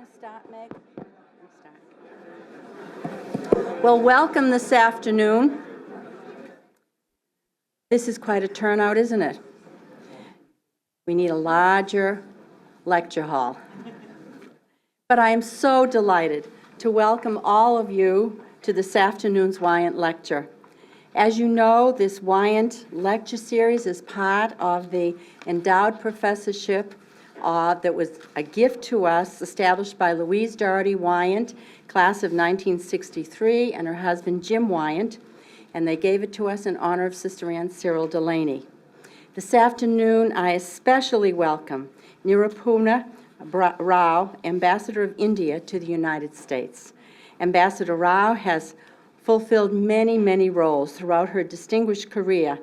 to start, Meg? Well, welcome this afternoon. This is quite a turnout, isn't it? We need a larger lecture hall. But I am so delighted to welcome all of you to this afternoon's Wyant lecture. As you know, this Wyant lecture series is part of the endowed professorship that was a gift to us established by Louise Doherty Wyant, class of 1963, and her husband Jim Wyant, and they gave it to us in honor of Sister Anne Cyril Delaney. This afternoon, I especially welcome Nirupama Rao, Ambassador of India to the United States. Ambassador Rao has fulfilled many, many roles throughout her distinguished career,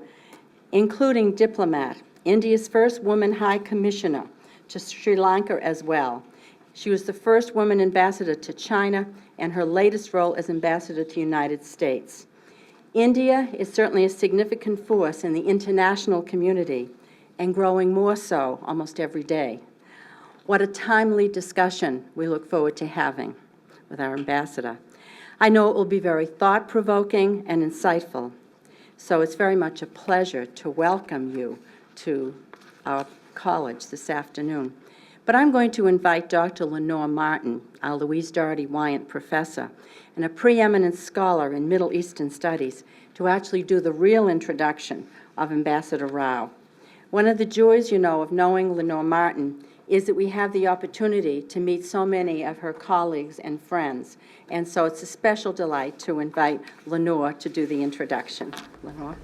including diplomat, India's first woman High Commissioner to Sri Lanka as well. She was the first woman ambassador to China, and her latest role as ambassador to the United States. India is certainly a significant force in the international community, and growing more so almost every day. What a timely discussion we look forward to having with our ambassador. I know it will be very thought-provoking and insightful, so it's very much a pleasure to welcome you to our college this afternoon. But I'm going to invite Dr. Lenore Martin, our Louise Doherty Wyant professor, and a preeminent scholar in Middle Eastern studies, to actually do the real introduction of Ambassador Rao. One of the joys, of knowing Lenore Martin is that we have the opportunity to meet so many of her colleagues and friends. And so it's a special delight to invite Lenore to do the introduction. Lenore.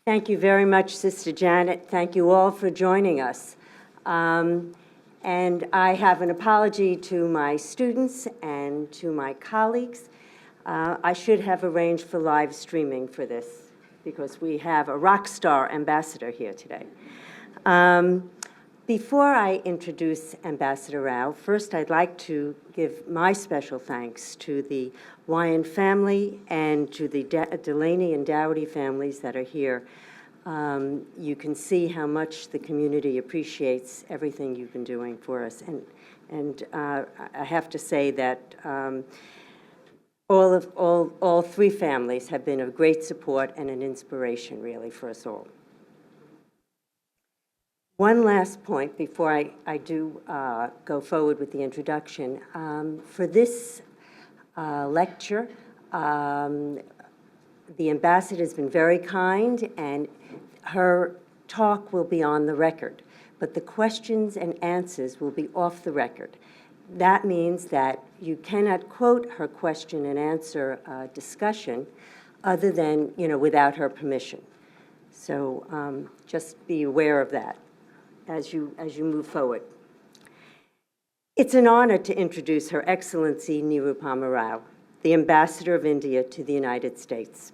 Thank you very much, Sister Janet. Thank you all for joining us. And I have an apology to my students and to my colleagues. I should have arranged for live streaming for this because we have a rock star ambassador here today. Before I introduce Ambassador Rao, first I'd like to give my special thanks to the Wyant family and to the Delaney and Doherty families that are here. You can see how much the community appreciates everything you've been doing for us. And I have to say that all three families have been of great support and an inspiration, really, for us all. One last point before I do go forward with the introduction. For this lecture, the ambassador has been very kind, and her talk will be on the record, but the questions and answers will be off the record. That means that you cannot quote her question and answer discussion other than, without her permission. So just be aware of that as you move forward. It's an honor to introduce Her Excellency Nirupama Rao, the Ambassador of India to the United States.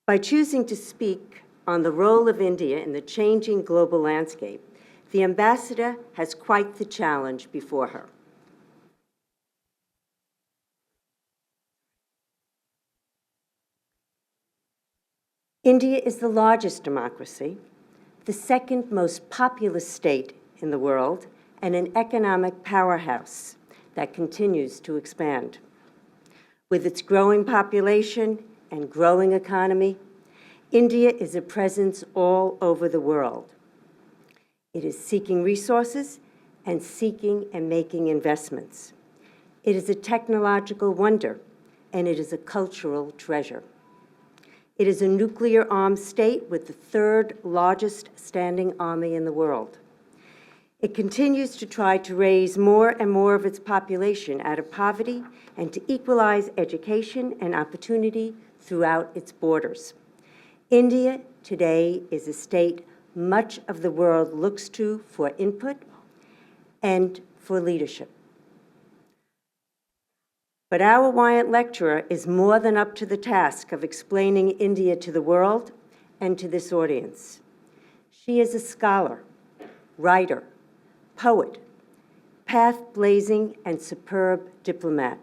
By choosing to speak on the role of India in the changing global landscape, the ambassador has quite the challenge before her. India is the largest democracy, the second most populous state in the world, and an economic powerhouse that continues to expand. With its growing population and growing economy, India is a presence all over the world. It is seeking resources and seeking and making investments. It is a technological wonder, and it is a cultural treasure. It is a nuclear-armed state with the third largest standing army in the world. It continues to try to raise more and more of its population out of poverty and to equalize education and opportunity throughout its borders. India today is a state much of the world looks to for input and for leadership. But our Wyant lecturer is more than up to the task of explaining India to the world and to this audience. She is a scholar, writer, poet, path-blazing, and superb diplomat.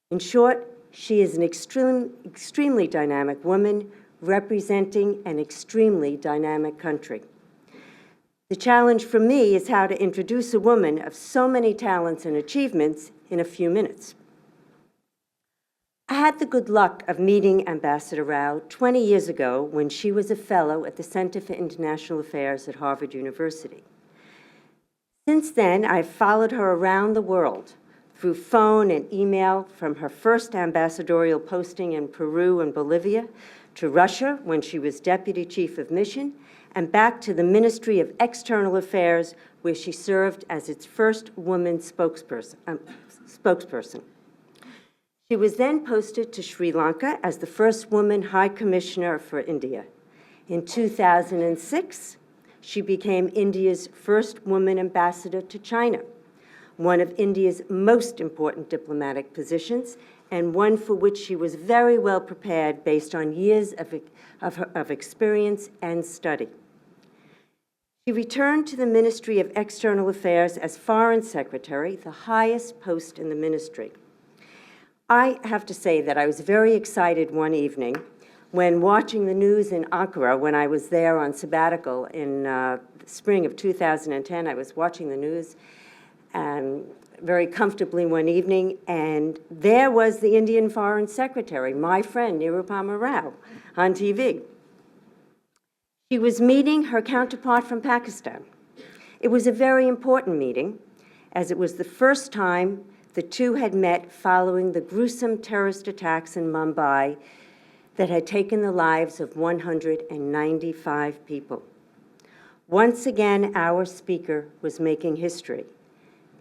In short, She is an extremely dynamic woman representing an extremely dynamic country. The challenge for me is how to introduce a woman of so many talents and achievements in a few minutes. I had the good luck of meeting Ambassador Rao 20 years ago when she was a fellow at the Center for International Affairs at Harvard University. Since then, I've followed her around the world through phone and email, from her first ambassadorial posting in Peru and Bolivia to Russia when she was Deputy Chief of Mission, and back to the Ministry of External Affairs, where she served as its first woman spokesperson. She was then posted to Sri Lanka as the first woman High Commissioner for India. In 2006, she became India's first woman ambassador to China, one of India's most important diplomatic positions, and one for which she was very well prepared based on years of experience and study. She returned to the Ministry of External Affairs as Foreign Secretary, the highest post in the ministry. I have to say that I was very excited one evening when watching the news in Ankara, when I was there on sabbatical in the spring of 2010. I was watching the news very comfortably one evening, and there was the Indian Foreign Secretary, my friend Nirupama Rao, on TV. She was meeting her counterpart from Pakistan. It was a very important meeting, as it was the first time the two had met following the gruesome terrorist attacks in Mumbai that had taken the lives of 195 people. Once again, our speaker was making history,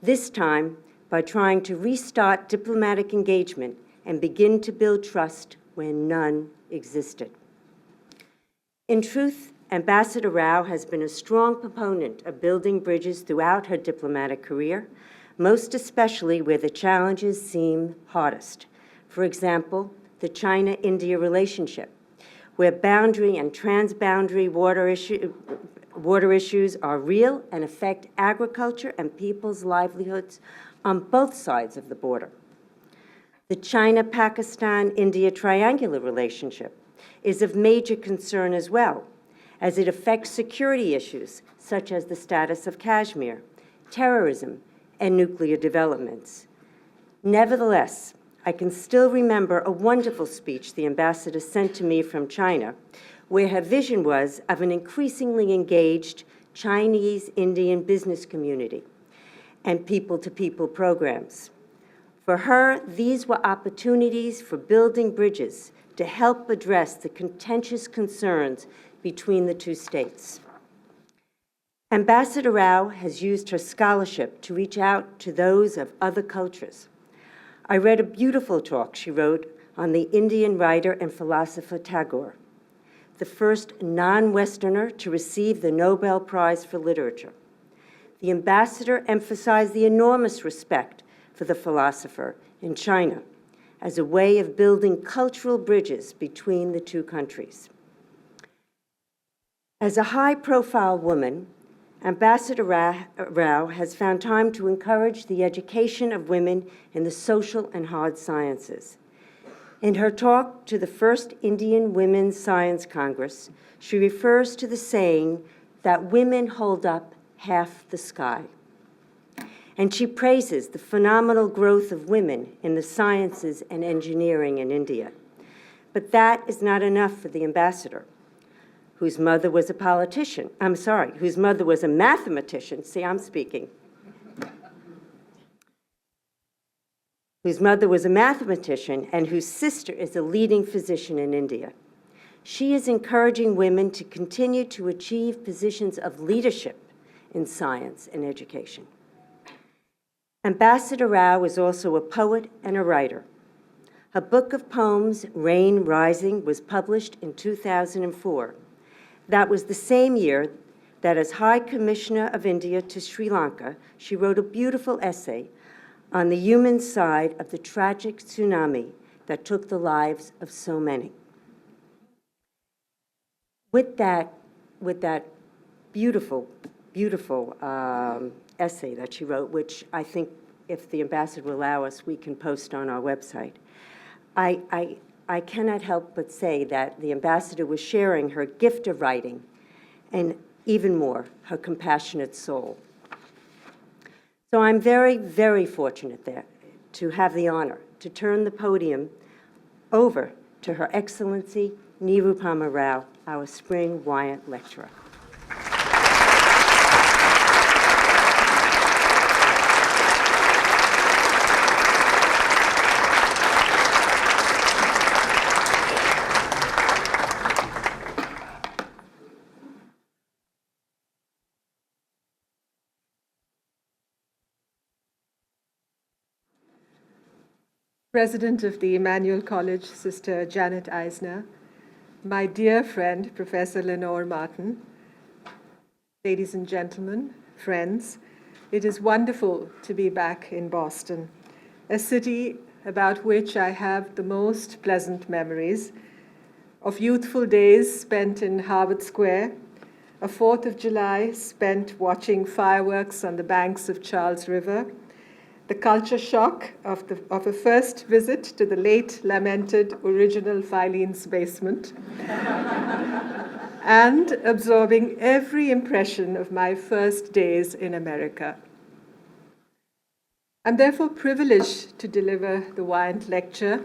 this time by trying to restart diplomatic engagement and begin to build trust where none existed. In truth, Ambassador Rao has been a strong proponent of building bridges throughout her diplomatic career, most especially where the challenges seem hardest. For example, the China-India relationship, where boundary and transboundary water issues are real and affect agriculture and people's livelihoods on both sides of the border. The China-Pakistan-India triangular relationship is of major concern as well, as it affects security issues such as the status of Kashmir, terrorism, and nuclear developments. Nevertheless, I can still remember a wonderful speech the ambassador sent to me from China, where her vision was of an increasingly engaged Chinese-Indian business community and people-to-people programs. For her, these were opportunities for building bridges to help address the contentious concerns between the two states. Ambassador Rao has used her scholarship to reach out to those of other cultures. I read a beautiful talk she wrote on the Indian writer and philosopher Tagore, the first non-Westerner to receive the Nobel Prize for Literature. The ambassador emphasized the enormous respect for the philosopher in China as a way of building cultural bridges between the two countries. As a high-profile woman, Ambassador Rao has found time to encourage the education of women in the social and hard sciences. In her talk to the first Indian Women's Science Congress, she refers to the saying that women hold up half the sky. And she praises the phenomenal growth of women in the sciences and engineering in India. But that is not enough for the ambassador, whose mother was a whose mother was a mathematician. See, I'm speaking. Whose mother was a mathematician and whose sister is a leading physician in India. She is encouraging women to continue to achieve positions of leadership in science and education. Ambassador Rao is also a poet and a writer. Her book of poems, Rain Rising, was published in 2004. That was the same year that, as High Commissioner of India to Sri Lanka, she wrote a beautiful essay on the human side of the tragic tsunami that took the lives of so many. With that beautiful, beautiful essay that she wrote, which I think, if the ambassador will allow us, we can post on our website, I cannot help but say that the ambassador was sharing her gift of writing and even more, her compassionate soul. So I'm very, very fortunate there to have the honor to turn the podium over to Her Excellency Nirupama Rao, our spring Wyant lecturer. President of the Emmanuel College, Sister Janet Eisner, my dear friend, Professor Lenore Martin, ladies and gentlemen, friends, it is wonderful to be back in Boston, a city about which I have the most pleasant memories of youthful days spent in Harvard Square, a 4th of July spent watching fireworks on the banks of Charles River, the culture shock of a first visit to the late lamented original Filene's basement, and absorbing every impression of my first days in America. I'm therefore privileged to deliver the Wyant lecture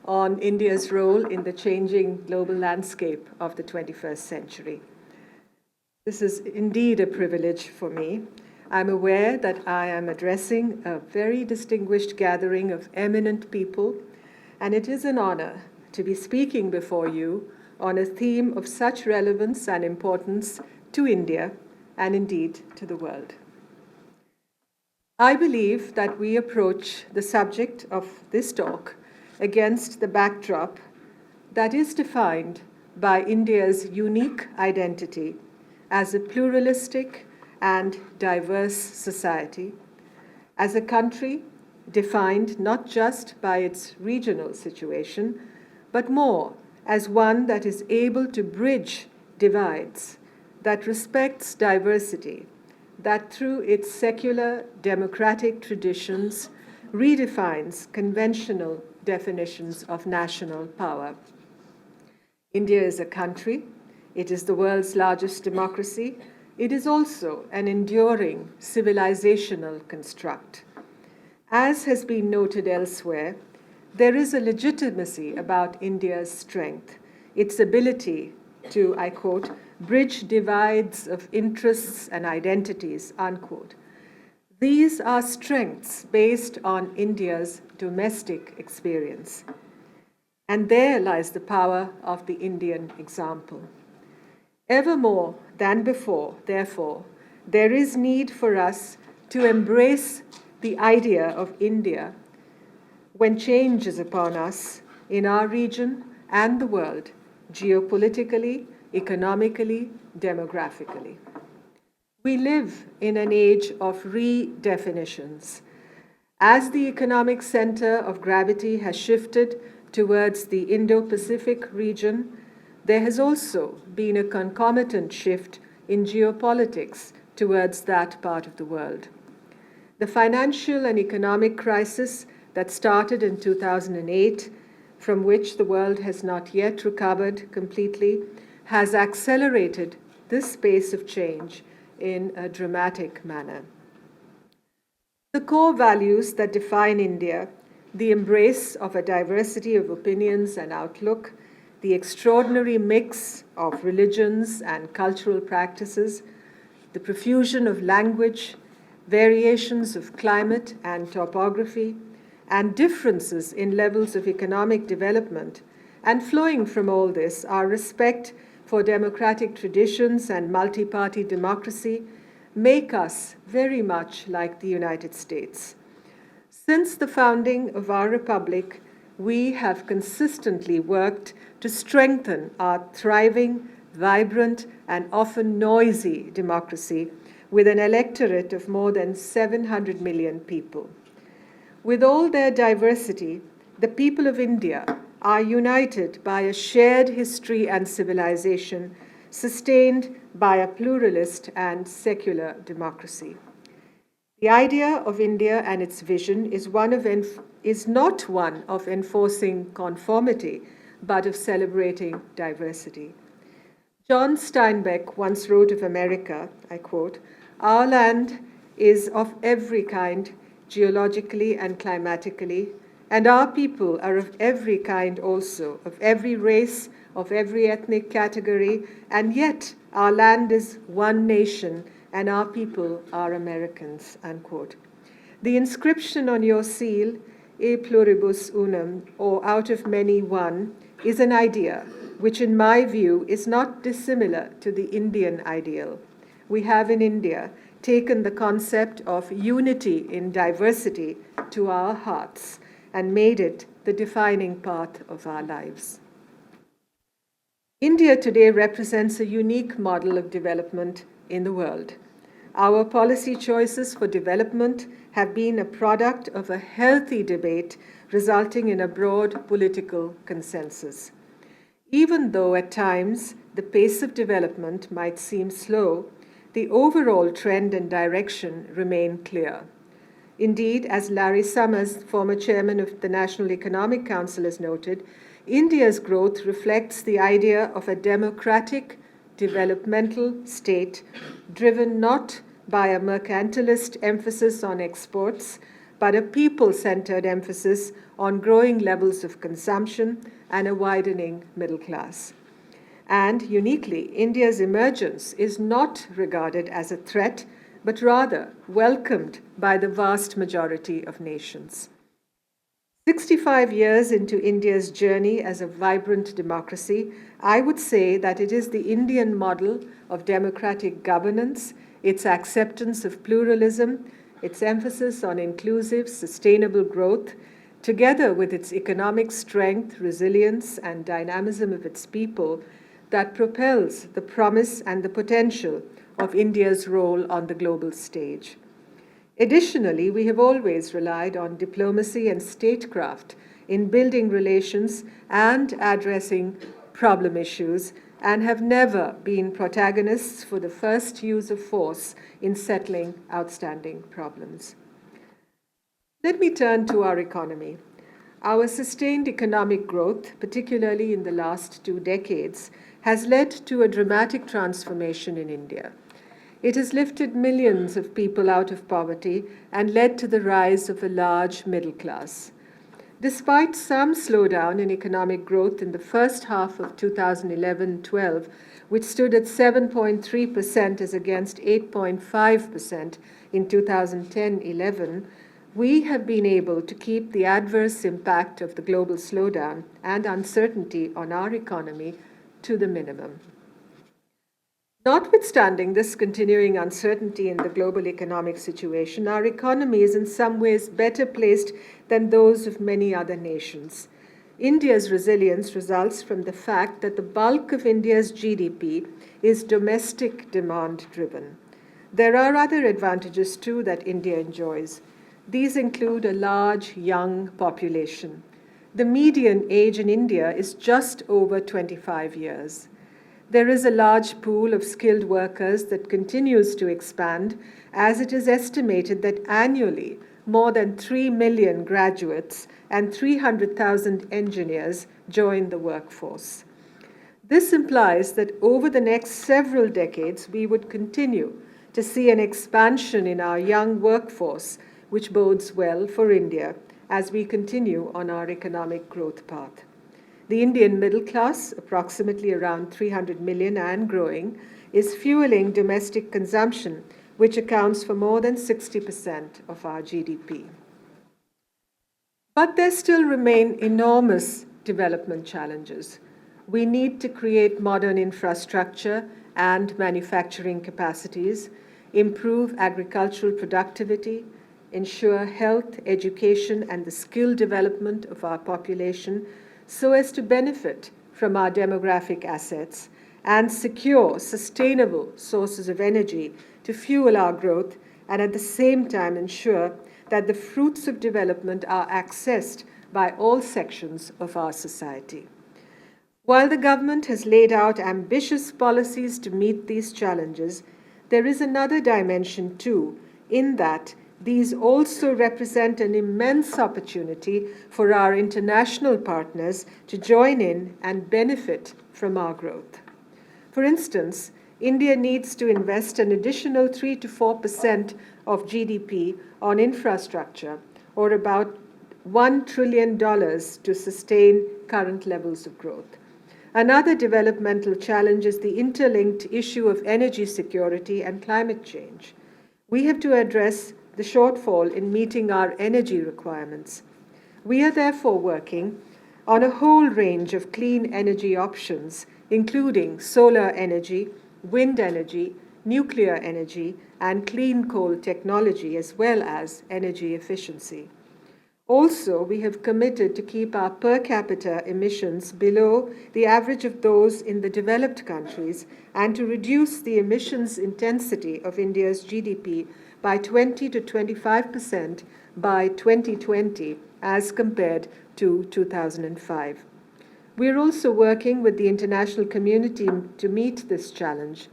on India's role in the changing global landscape of the 21st century. This is indeed a privilege for me. I'm aware that I am addressing a very distinguished gathering of eminent people, and it is an honor to be speaking before you on a theme of such relevance and importance to India and indeed to the world. I believe that we approach the subject of this talk against the backdrop that is defined by India's unique identity as a pluralistic and diverse society, as a country defined not just by its regional situation, but more as one that is able to bridge divides, that respects diversity, that through its secular democratic traditions redefines conventional definitions of national power. India is a country. It is the world's largest democracy. It is also an enduring civilizational construct. As has been noted elsewhere, there is a legitimacy about India's strength, its ability to, I quote, bridge divides of interests and identities, unquote. These are strengths based on India's domestic experience. And there lies the power of the Indian example. Ever more than before, therefore, there is need for us to embrace the idea of India when change is upon us in our region and the world, geopolitically, economically, demographically. We live in an age of redefinitions. As the economic center of gravity has shifted towards the Indo-Pacific region, there has also been a concomitant shift in geopolitics towards that part of the world. The financial and economic crisis that started in 2008, from which the world has not yet recovered completely, has accelerated this pace of change in a dramatic manner. The core values that define India, the embrace of a diversity of opinions and outlook, the extraordinary mix of religions and cultural practices, the profusion of language, variations of climate and topography, and differences in levels of economic development, and flowing from all this, our respect for democratic traditions and multi-party democracy make us very much like the United States. Since the founding of our republic, we have consistently worked to strengthen our thriving, vibrant, and often noisy democracy with an electorate of more than 700 million people. With all their diversity, the people of India are united by a shared history and civilization sustained by a pluralist and secular democracy. The idea of India and its vision is not one of enforcing conformity, but of celebrating diversity. John Steinbeck once wrote of America, I quote, "Our land is of every kind, geologically and climatically, and our people are of every kind also, of every race, of every ethnic category, and yet our land is one nation, and our people are Americans," unquote. The inscription on your seal, E pluribus unum, or out of many one, is an idea which in my view is not dissimilar to the Indian ideal. We have in India taken the concept of unity in diversity to our hearts and made it the defining part of our lives. India today represents a unique model of development in the world. Our policy choices for development have been a product of a healthy debate resulting in a broad political consensus. Even though at times the pace of development might seem slow, the overall trend and direction remain clear. Indeed, as Larry Summers, former chairman of the National Economic Council, has noted, India's growth reflects the idea of a democratic, developmental state driven not by a mercantilist emphasis on exports, but a people-centered emphasis on growing levels of consumption and a widening middle class. And uniquely, India's emergence is not regarded as a threat, but rather welcomed by the vast majority of nations. 65 years into India's journey as a vibrant democracy, I would say that it is the Indian model of democratic governance, its acceptance of pluralism, its emphasis on inclusive, sustainable growth, together with its economic strength, resilience, and dynamism of its people, that propels the promise and the potential of India's role on the global stage. Additionally, we have always relied on diplomacy and statecraft in building relations and addressing problem issues, and have never been protagonists for the first use of force in settling outstanding problems. Let me turn to our economy. Our sustained economic growth, particularly in the last 2 decades, has led to a dramatic transformation in India. It has lifted millions of people out of poverty and led to the rise of a large middle class. Despite some slowdown in economic growth in the first half of 2011-12, which stood at 7.3% as against 8.5% in 2010-11, we have been able to keep the adverse impact of the global slowdown and uncertainty on our economy to the minimum. Notwithstanding this continuing uncertainty in the global economic situation, our economy is in some ways better placed than those of many other nations. India's resilience results from the fact that the bulk of India's GDP is domestic demand driven. There are other advantages too that India enjoys. These include a large young population. The median age in India is just over 25 years. There is a large pool of skilled workers that continues to expand, as it is estimated that annually more than 3 million graduates and 300,000 engineers join the workforce. This implies that over the next several decades, we would continue to see an expansion in our young workforce, which bodes well for India as we continue on our economic growth path. The Indian middle class, approximately around 300 million and growing, is fueling domestic consumption, which accounts for more than 60% of our GDP. But there still remain enormous development challenges. We need to create modern infrastructure and manufacturing capacities, improve agricultural productivity, ensure health, education, and the skill development of our population so as to benefit from our demographic assets and secure sustainable sources of energy to fuel our growth, and at the same time ensure that the fruits of development are accessed by all sections of our society. While the government has laid out ambitious policies to meet these challenges, there is another dimension too, in that These also represent an immense opportunity for our international partners to join in and benefit from our growth. For instance, India needs to invest an additional 3 to 4% of GDP on infrastructure, or about $1 trillion to sustain current levels of growth. Another developmental challenge is the interlinked issue of energy security and climate change. We have to address the shortfall in meeting our energy requirements. We are therefore working on a whole range of clean energy options, including solar energy, wind energy, nuclear energy, and clean coal technology, as well as energy efficiency. Also, we have committed to keep our per capita emissions below the average of those in the developed countries and to reduce the emissions intensity of India's GDP by 20 to 25% by 2020 as compared to 2005. We are also working with the international community to meet this challenge.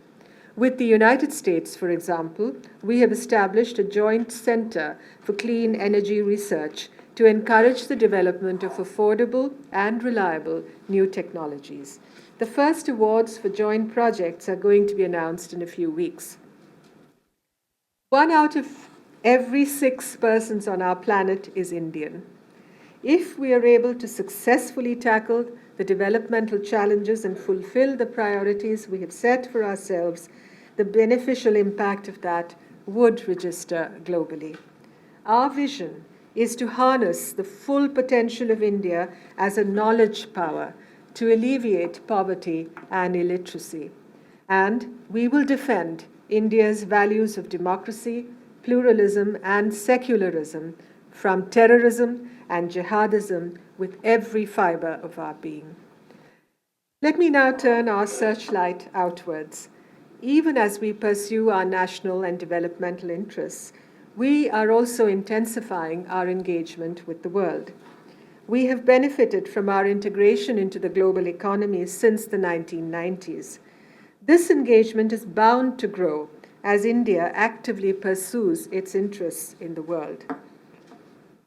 With the United States, for example, we have established a joint center for clean energy research to encourage the development of affordable and reliable new technologies. The first awards for joint projects are going to be announced in a few weeks. 1 out of every 6 persons on our planet is Indian. If we are able to successfully tackle the developmental challenges and fulfill the priorities we have set for ourselves, the beneficial impact of that would register globally. Our vision is to harness the full potential of India as a knowledge power to alleviate poverty and illiteracy. And we will defend India's values of democracy, pluralism, and secularism from terrorism and jihadism with every fiber of our being. Let me now turn our searchlight outwards. Even as we pursue our national and developmental interests, we are also intensifying our engagement with the world. We have benefited from our integration into the global economy since the 1990s. This engagement is bound to grow as India actively pursues its interests in the world.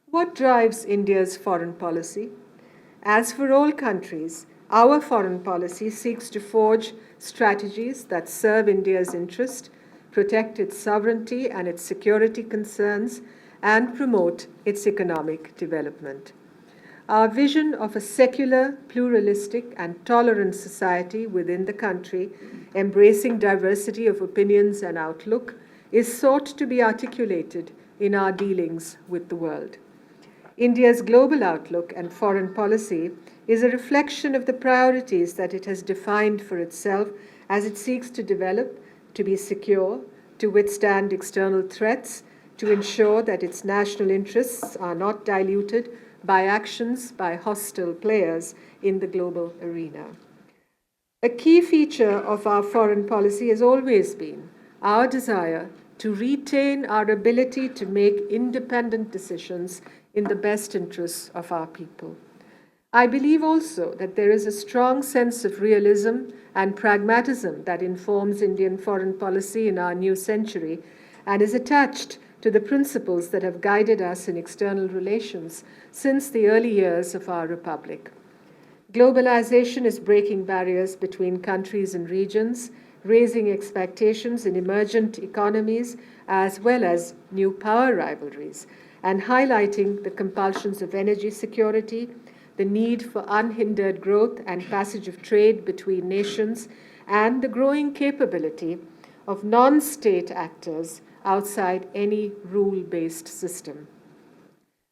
What drives India's foreign policy? As for all countries, our foreign policy seeks to forge strategies that serve India's interest, protect its sovereignty and its security concerns, and promote its economic development. Our vision of a secular, pluralistic, and tolerant society within the country, embracing diversity of opinions and outlook, is sought to be articulated in our dealings with the world. India's global outlook and foreign policy is a reflection of the priorities that it has defined for itself as it seeks to develop, to be secure, to withstand external threats, to ensure that its national interests are not diluted by actions by hostile players in the global arena. A key feature of our foreign policy has always been our desire to retain our ability to make independent decisions in the best interests of our people. I believe also that there is a strong sense of realism and pragmatism that informs Indian foreign policy in our new century and is attached to the principles that have guided us in external relations since the early years of our republic. Globalization is breaking barriers between countries and regions, raising expectations in emergent economies as well as new power rivalries, and highlighting the compulsions of energy security, the need for unhindered growth and passage of trade between nations, and the growing capability of non-state actors outside any rule-based system.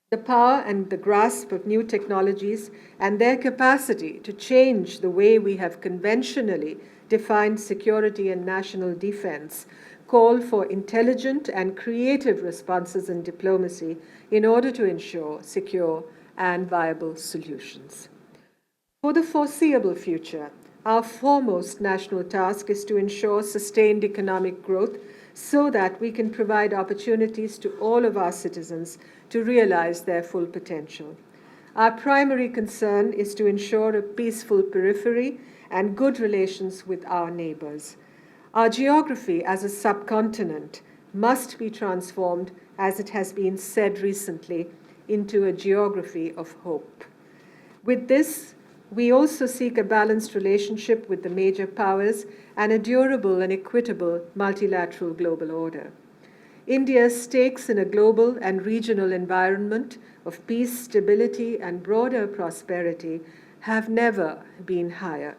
The power and the grasp of new technologies and their capacity to change the way we have conventionally defined security and national defense call for intelligent and creative responses in diplomacy in order to ensure secure and viable solutions. For the foreseeable future, our foremost national task is to ensure sustained economic growth so that we can provide opportunities to all of our citizens to realize their full potential. Our primary concern is to ensure a peaceful periphery and good relations with our neighbors. Our geography as a subcontinent must be transformed as it has been said recently, into a geography of hope. With this, we also seek a balanced relationship with the major powers and a durable and equitable multilateral global order. India's stakes in a global and regional environment of peace, stability, and broader prosperity have never been higher.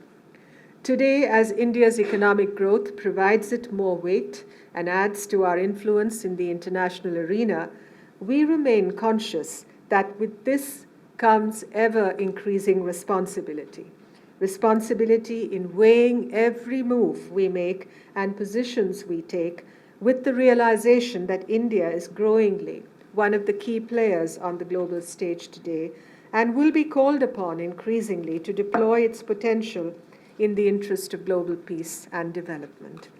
Today, as India's economic growth provides it more weight and adds to our influence in the international arena, we remain conscious that with this comes ever-increasing responsibility. Responsibility in weighing every move we make and positions we take with the realization that India is growingly one of the key players on the global stage today and will be called upon increasingly to deploy its potential in the interest of global peace and development.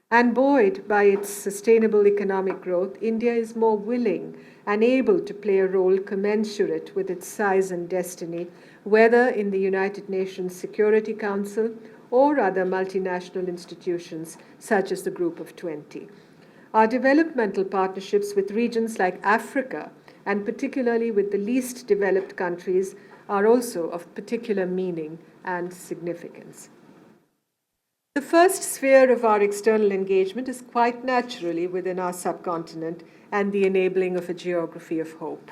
And buoyed by its sustainable economic growth, India is more willing and able to play a role commensurate with its size and destiny, whether in the United Nations Security Council or other multinational institutions such as the Group of 20. Our developmental partnerships with regions like Africa, and particularly with the least developed countries, are also of particular meaning and significance. The first sphere of our external engagement is quite naturally within our subcontinent and the enabling of a geography of hope.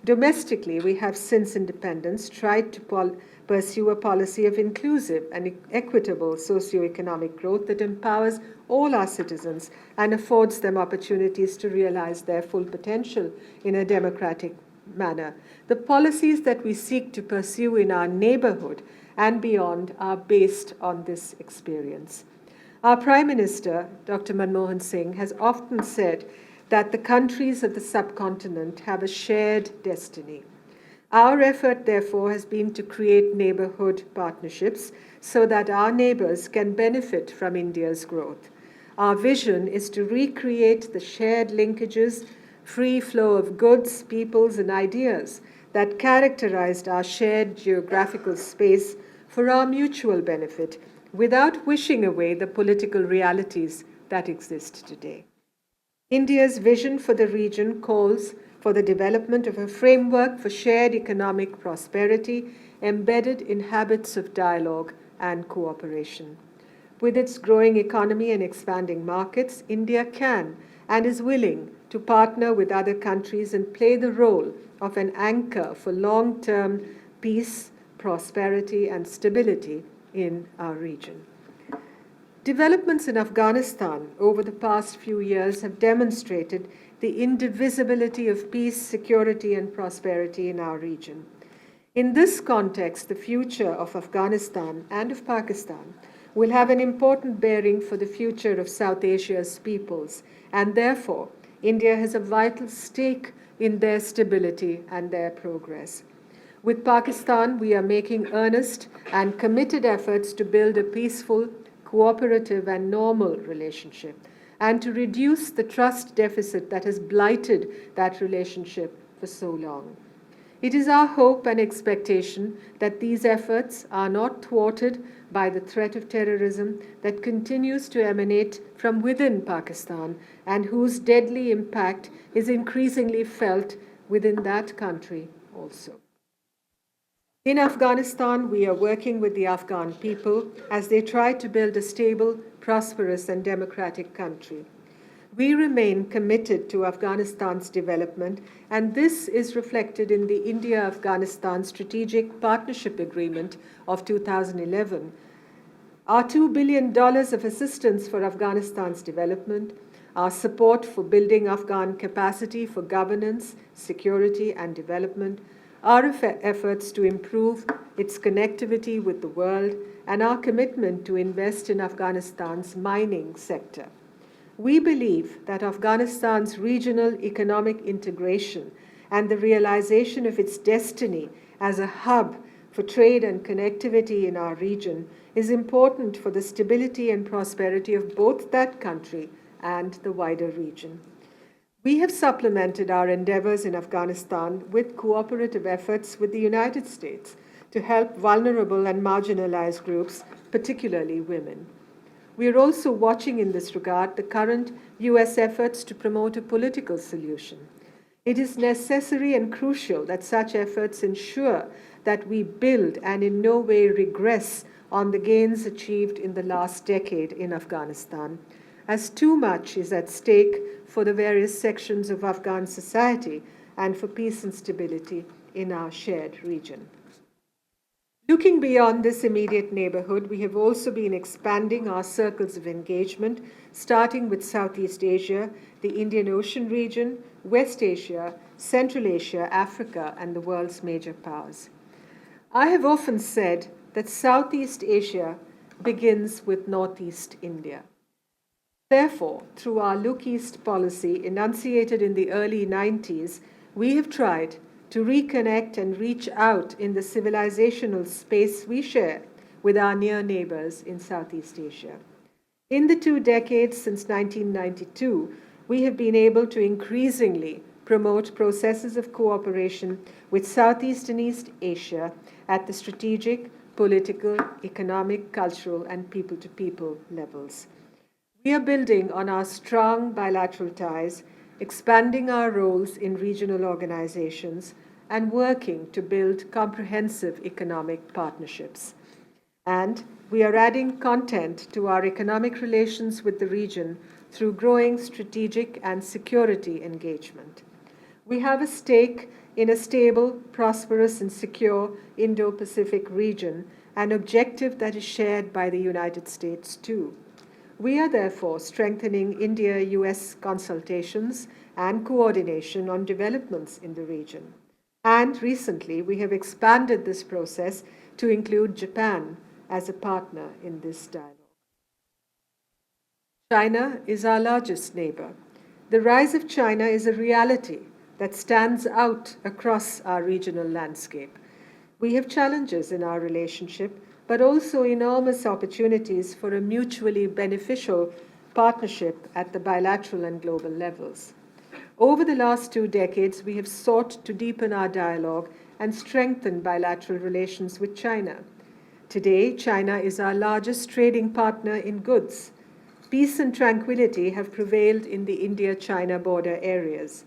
Domestically, we have since independence tried to pursue a policy of inclusive and equitable socioeconomic growth that empowers all our citizens and affords them opportunities to realize their full potential in a democratic manner. The policies that we seek to pursue in our neighborhood and beyond are based on this experience. Our Prime Minister, Dr. Manmohan Singh, has often said that the countries of the subcontinent have a shared destiny. Our effort, therefore, has been to create neighborhood partnerships so that our neighbors can benefit from India's growth. Our vision is to recreate the shared linkages, free flow of goods, peoples, and ideas that characterized our shared geographical space for our mutual benefit without wishing away the political realities that exist today. India's vision for the region calls for the development of a framework for shared economic prosperity embedded in habits of dialogue and cooperation. With its growing economy and expanding markets, India can and is willing to partner with other countries and play the role of an anchor for long-term peace, prosperity, and stability in our region. Developments in Afghanistan over the past few years have demonstrated the indivisibility of peace, security, and prosperity in our region. In this context, the future of Afghanistan and of Pakistan will have an important bearing for the future of South Asia's peoples, and therefore, India has a vital stake in their stability and their progress. With Pakistan, we are making earnest and committed efforts to build a peaceful, cooperative, and normal relationship, and to reduce the trust deficit that has blighted that relationship for so long. It is our hope and expectation that these efforts are not thwarted by the threat of terrorism that continues to emanate from within Pakistan and whose deadly impact is increasingly felt within that country also. In Afghanistan, we are working with the Afghan people as they try to build a stable, prosperous, and democratic country. We remain committed to Afghanistan's development, and this is reflected in the India-Afghanistan Strategic Partnership Agreement of 2011. Our $2 billion of assistance for Afghanistan's development, our support for building Afghan capacity for governance, security, and development, our efforts to improve its connectivity with the world, and our commitment to invest in Afghanistan's mining sector. We believe that Afghanistan's regional economic integration and the realization of its destiny as a hub for trade and connectivity in our region is important for the stability and prosperity of both that country and the wider region. We have supplemented our endeavors in Afghanistan with cooperative efforts with the United States to help vulnerable and marginalized groups, particularly women. We are also watching in this regard the current US efforts to promote a political solution. It is necessary and crucial that such efforts ensure that we build and in no way regress on the gains achieved in the last decade in Afghanistan, as too much is at stake for the various sections of Afghan society and for peace and stability in our shared region. Looking beyond this immediate neighborhood, we have also been expanding our circles of engagement, starting with Southeast Asia, the Indian Ocean region, West Asia, Central Asia, Africa, and the world's major powers. I have often said that Southeast Asia begins with Northeast India. Therefore, through our Look East policy enunciated in the early 90s, we have tried to reconnect and reach out in the civilizational space we share with our near neighbors in Southeast Asia. In the 2 decades since 1992, we have been able to increasingly promote processes of cooperation with Southeast and East Asia at the strategic, political, economic, cultural, and people-to-people levels. We are building on our strong bilateral ties, expanding our roles in regional organizations, and working to build comprehensive economic partnerships. And we are adding content to our economic relations with the region through growing strategic and security engagement. We have a stake in a stable, prosperous, and secure Indo-Pacific region, an objective that is shared by the United States too. We are therefore strengthening India-US consultations and coordination on developments in the region. And recently, we have expanded this process to include Japan as a partner in this dialogue. China is our largest neighbor. The rise of China is a reality that stands out across our regional landscape. We have challenges in our relationship, but also enormous opportunities for a mutually beneficial partnership at the bilateral and global levels. Over the last 2 decades, we have sought to deepen our dialogue and strengthen bilateral relations with China. Today, China is our largest trading partner in goods. Peace and tranquility have prevailed in the India-China border areas.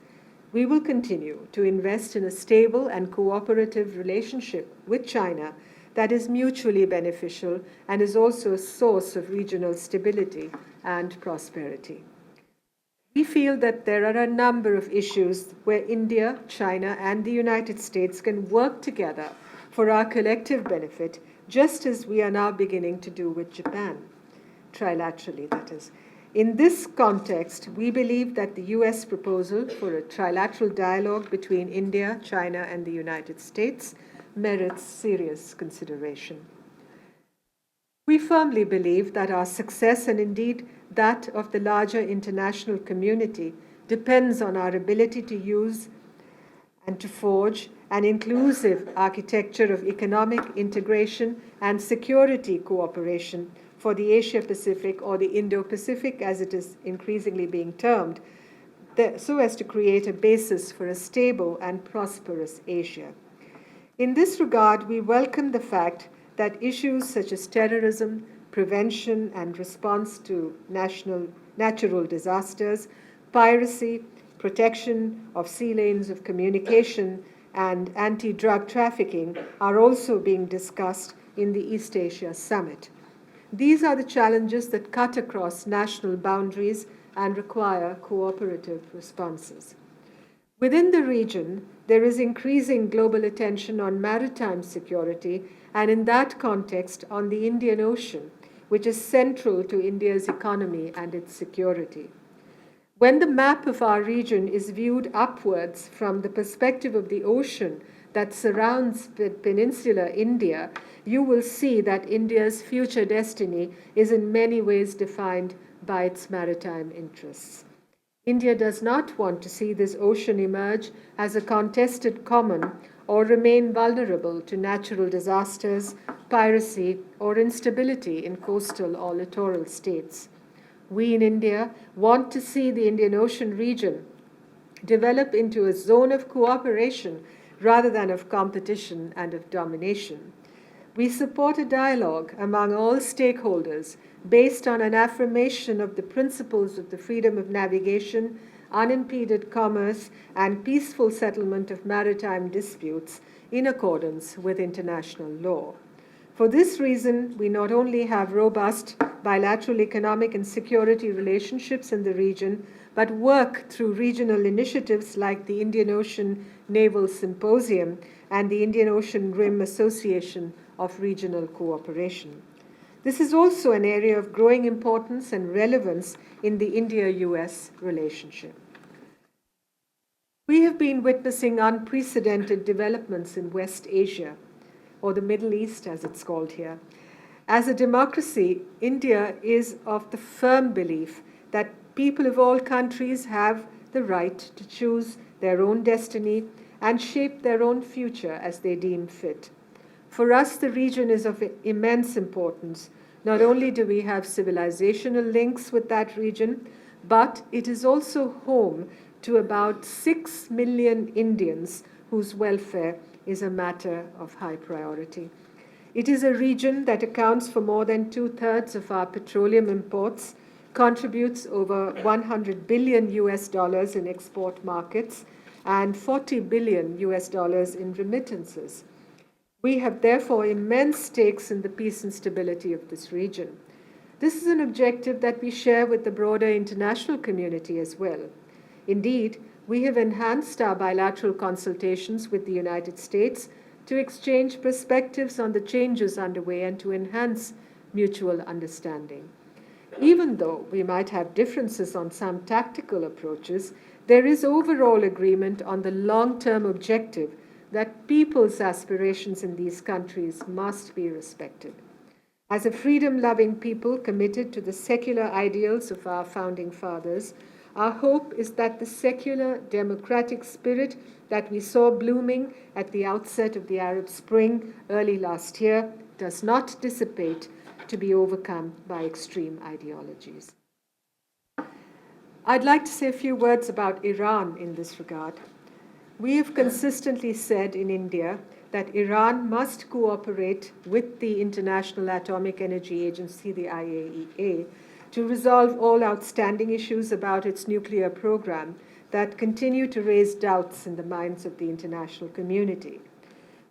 We will continue to invest in a stable and cooperative relationship with China that is mutually beneficial and is also a source of regional stability and prosperity. We feel that there are a number of issues where India, China, and the United States can work together for our collective benefit, just as we are now beginning to do with Japan, trilaterally, that is. In this context, we believe that the US proposal for a trilateral dialogue between India, China, and the United States merits serious consideration. We firmly believe that our success, and indeed that of the larger international community, depends on our ability to use and to forge an inclusive architecture of economic integration and security cooperation for the Asia-Pacific, or the Indo-Pacific as it is increasingly being termed, so as to create a basis for a stable and prosperous Asia. In this regard, we welcome the fact that issues such as terrorism, prevention and response to natural disasters, piracy, protection of sea lanes of communication, and anti-drug trafficking are also being discussed in the East Asia Summit. These are the challenges that cut across national boundaries and require cooperative responses. Within the region, there is increasing global attention on maritime security, and in that context, on the Indian Ocean, which is central to India's economy and its security. When the map of our region is viewed upwards from the perspective of the ocean that surrounds peninsular India, you will see that India's future destiny is in many ways defined by its maritime interests. India does not want to see this ocean emerge as a contested common or remain vulnerable to natural disasters, piracy, or instability in coastal or littoral states. We in India want to see the Indian Ocean region develop into a zone of cooperation rather than of competition and of domination. We support a dialogue among all stakeholders based on an affirmation of the principles of the freedom of navigation, unimpeded commerce, and peaceful settlement of maritime disputes in accordance with international law. For this reason, we not only have robust bilateral economic and security relationships in the region, but work through regional initiatives like the Indian Ocean Naval Symposium and the Indian Ocean Rim Association of Regional Cooperation. This is also an area of growing importance and relevance in the India-US relationship. We have been witnessing unprecedented developments in West Asia, or the Middle East as it's called here. As a democracy, India is of the firm belief that people of all countries have the right to choose their own destiny and shape their own future as they deem fit. For us, the region is of immense importance. Not only do we have civilizational links with that region, but it is also home to about 6 million Indians whose welfare is a matter of high priority. It is a region that accounts for more than 2/3 of our petroleum imports, contributes over $100 billion in export markets, and $40 billion in remittances. We have therefore immense stakes in the peace and stability of this region. This is an objective that we share with the broader international community as well. Indeed, we have enhanced our bilateral consultations with the United States to exchange perspectives on the changes underway and to enhance mutual understanding. Even though we might have differences on some tactical approaches, there is overall agreement on the long-term objective that people's aspirations in these countries must be respected. As a freedom-loving people committed to the secular ideals of our founding fathers, our hope is that the secular democratic spirit that we saw blooming at the outset of the Arab Spring early last year does not dissipate to be overcome by extreme ideologies. I'd like to say a few words about Iran in this regard. We have consistently said in India that Iran must cooperate with the International Atomic Energy Agency, the IAEA, to resolve all outstanding issues about its nuclear program that continue to raise doubts in the minds of the international community.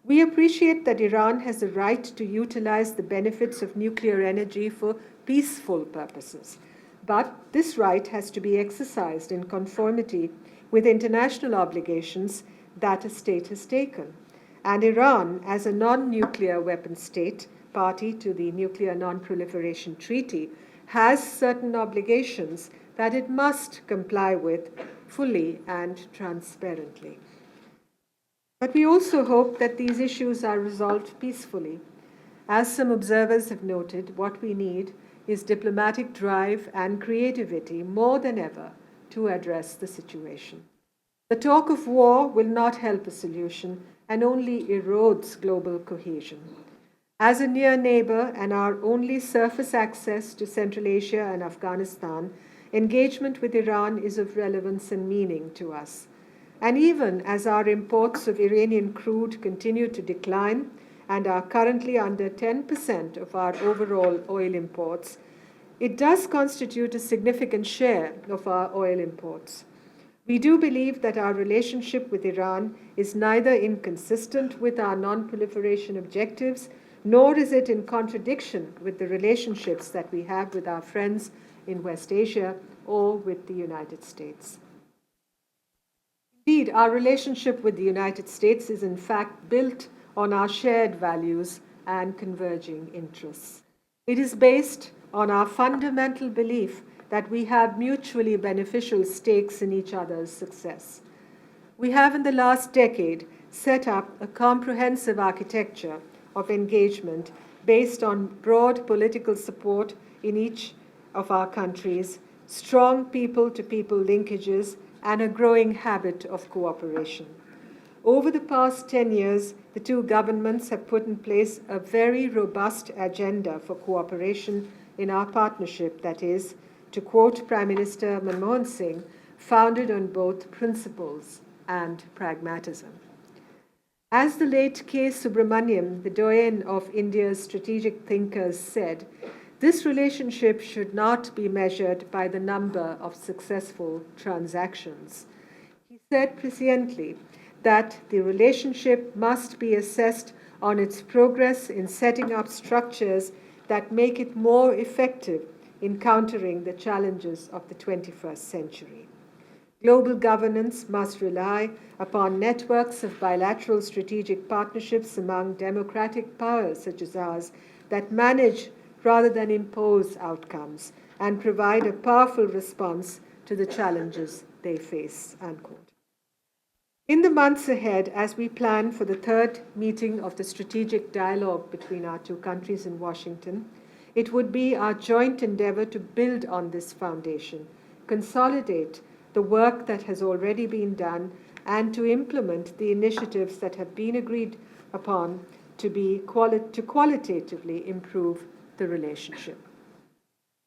We appreciate that Iran has a right to utilize the benefits of nuclear energy for peaceful purposes, but this right has to be exercised in conformity with international obligations that a state has taken. And Iran, as a non-nuclear weapon state, party to the Nuclear Non-Proliferation Treaty, has certain obligations that it must comply with fully and transparently. But we also hope that these issues are resolved peacefully. As some observers have noted, what we need is diplomatic drive and creativity more than ever to address the situation. The talk of war will not help a solution and only erodes global cohesion. As a near neighbor and our only surface access to Central Asia and Afghanistan, engagement with Iran is of relevance and meaning to us. And even as our imports of Iranian crude continue to decline and are currently under 10% of our overall oil imports, it does constitute a significant share of our oil imports. We do believe that our relationship with Iran is neither inconsistent with our non-proliferation objectives, nor is it in contradiction with the relationships that we have with our friends in West Asia or with the United States. Indeed, our relationship with the United States is in fact built on our shared values and converging interests. It is based on our fundamental belief that we have mutually beneficial stakes in each other's success. We have in the last decade set up a comprehensive architecture of engagement based on broad political support in each of our countries, strong people-to-people linkages, and a growing habit of cooperation. Over the past 10 years, the two governments have put in place a very robust agenda for cooperation in our partnership that is, to quote Prime Minister Manmohan Singh, founded on both principles and pragmatism. As the late K. Subramaniam, the doyen of India's strategic thinkers, said, This relationship should not be measured by the number of successful transactions. He said presciently that the relationship must be assessed on its progress in setting up structures that make it more effective in countering the challenges of the 21st century. Global governance must rely upon networks of bilateral strategic partnerships among democratic powers such as ours that manage rather than impose outcomes and provide a powerful response to the challenges they face, unquote. In the months ahead, as we plan for the third meeting of the strategic dialogue between our two countries in Washington, it would be our joint endeavor to build on this foundation, consolidate the work that has already been done, and to implement the initiatives that have been agreed upon to qualitatively improve the relationship.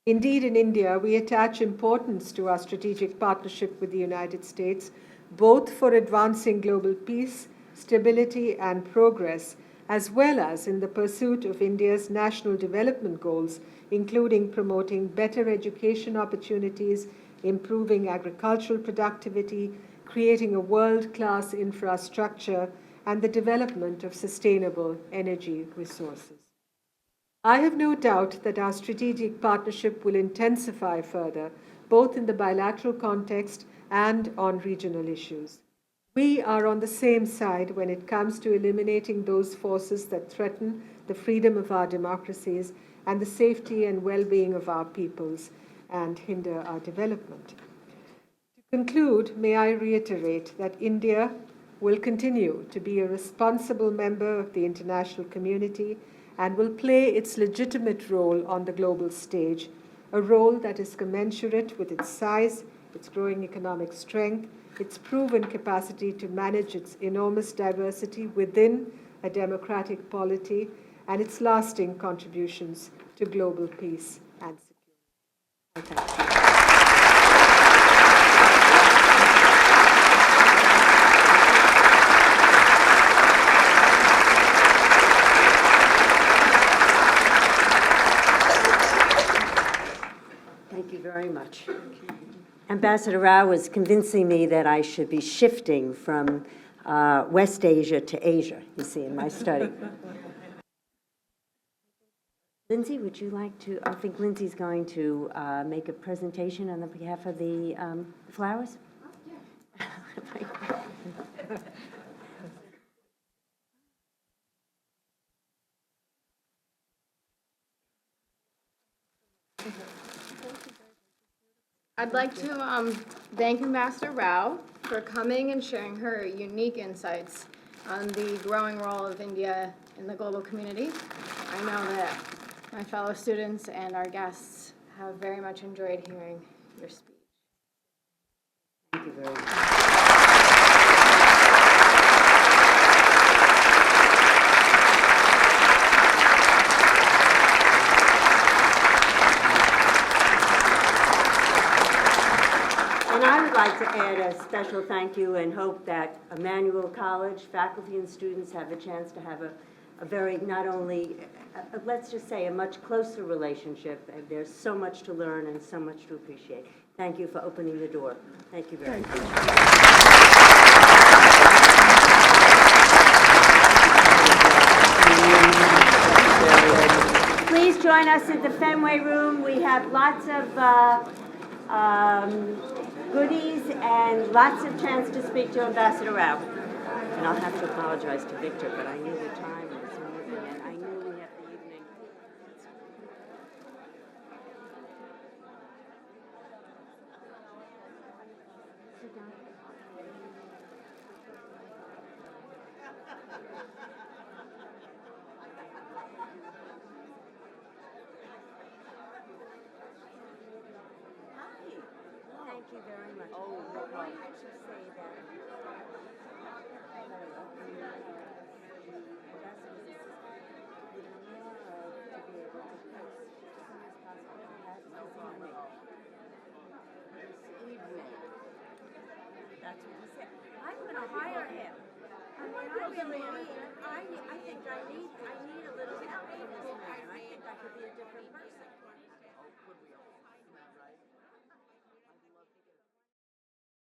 Indeed, in India, we attach importance to our strategic partnership with the United States, both for advancing global peace, stability, and progress, as well as in the pursuit of India's national development goals, including promoting better education opportunities, improving agricultural productivity, creating a world-class infrastructure, and the development of sustainable energy resources. I have no doubt that our strategic partnership will intensify further, both in the bilateral context and on regional issues. We are on the same side when it comes to eliminating those forces that threaten the freedom of our democracies and the safety and well-being of our peoples and hinder our development. To conclude, may I reiterate that India will continue to be a responsible member of the international community and will play its legitimate role on the global stage, a role that is commensurate with its size, its growing economic strength, its proven capacity to manage its enormous diversity within a democratic polity, and its lasting contributions to global peace and security. Thank you. Thank you very much. Ambassador Rao was convincing me that I should be shifting from West Asia to Asia, you see, in my study. Lindsay, would you like to, I think Lindsay's going to make a presentation on behalf of the flowers? Oh, yeah. I'd like to thank Ambassador Rao for coming and sharing her unique insights on the growing role of India in the global community. I know that my fellow students and our guests have very much enjoyed hearing your speech. Thank you very much. And I would like to add a special thank you and hope that Emmanuel College faculty and students have a chance to have a very, not only, let's just say, a much closer relationship. And there's so much to learn and so much to appreciate. Thank you for opening the door. Thank you very much. Please join us at the Fenway Room. We have lots of goodies and lots of chance to speak to Ambassador Rao. And I'll have to apologize to Victor, but I knew the time was moving, and I knew we had the evening. Thank you very much. Oh, no problem. I should say that. That's what he said. I'm going to hire him. I mean, I think I need a little help from this man. I think I could be a different person.